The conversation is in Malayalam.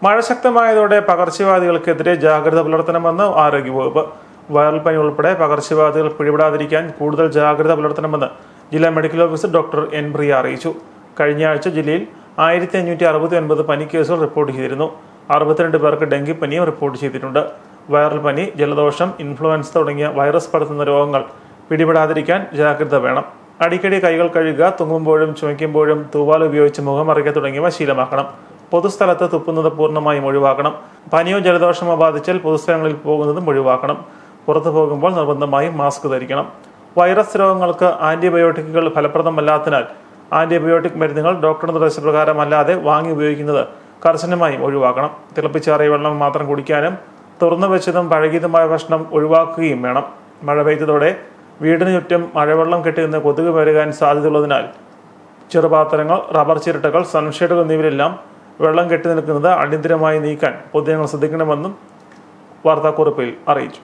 മഴ ശക്തമായതോടെ പകർച്ചവ്യാധികൾക്കെതിരെ ജാഗ്രത പുലർത്തണമെന്ന് ആരോഗ്യവകുപ്പ്. വൈറൽ പനി ഉൾപ്പെടെ പകർച്ചവ്യാധികൾ പിടിപെടാതിരിക്കാൻ കൂടുതൽ ജാഗ്രത പുലർത്തണമെന്ന് ജില്ലാ മെഡിക്കൽ ഓഫീസർ ഡോക്ടർ എൻ പ്രിയ അറിയിച്ചു. കഴിഞ്ഞ ആഴ്ച ജില്ലയിൽ 1569 പനി കേസുകൾ റിപ്പോർട്ട് ചെയ്തിരുന്നു. 62 പേർക്ക് ഡെങ്കിപ്പനിയും റിപ്പോർട്ട് ചെയ്തിട്ടുണ്ട്. വൈറൽ പനി, ജലദോഷം, ഇൻഫ്ലുവൻസ തുടങ്ങിയ വൈറസ് പടർത്തുന്ന രോഗങ്ങൾ പിടിപെടാതിരിക്കാൻ ജാഗ്രത വേണം. അടിക്കടി കൈകൾ കഴുകുക, തുമ്മുമ്പോഴും ചുമയ്ക്കുമ്പോഴും തൂവാൽ ഉപയോഗിച്ച് മുഖം മറയ്ക്കുക തുടങ്ങിയവ ശീലമാക്കണം. പൊതുസ്ഥലത്ത് തുപ്പുന്നത് പൂർണ്ണമായും ഒഴിവാക്കണം. പനിയോ ജലദോഷമോ ബാധിച്ചാൽ പൊതുസ്ഥലങ്ങളിൽ പോകുന്നതും ഒഴിവാക്കണം. പുറത്തു പോകുമ്പോൾ നിർബന്ധമായും മാസ്ക് ധരിക്കണം. വൈറസ് രോഗങ്ങൾക്ക് ആന്റിബയോട്ടിക്കുകൾ ഫലപ്രദമല്ലാത്തതിനാൽ ആന്റിബയോട്ടിക് മരുന്നുകൾ ഡോക്ടറുടെ നിർദ്ദേശപ്രകാരമല്ലാതെ വാങ്ങി ഉപയോഗിക്കുന്നത് കർശനമായും ഒഴിവാക്കണം. തിളപ്പിച്ചാറിയ വെള്ളം മാത്രം കുടിക്കാനും തുറന്നു വെച്ചതും പഴകിയതുമായ ഭക്ഷണം ഒഴിവാക്കുകയും വേണം. മഴ പെയ്തതോടെ വീടിന് ചുറ്റും മഴവെള്ളം കെട്ടിനിന്ന് കൊതുക് പെരുകാൻ സാധ്യതയുള്ളതിനാൽ ചെറുപാത്രങ്ങൾ, റബ്ബർ ചിരട്ടകൾ, സൺഷെയ്ഡുകൾ എന്നിവരെല്ലാം വെള്ളം കെട്ടി നിൽക്കുന്നത് അടിയന്തരമായി നീക്കാൻ പൊതുജനങ്ങൾ ശ്രദ്ധിക്കണമെന്നും വാർത്താക്കുറിപ്പിൽ അറിയിച്ചു.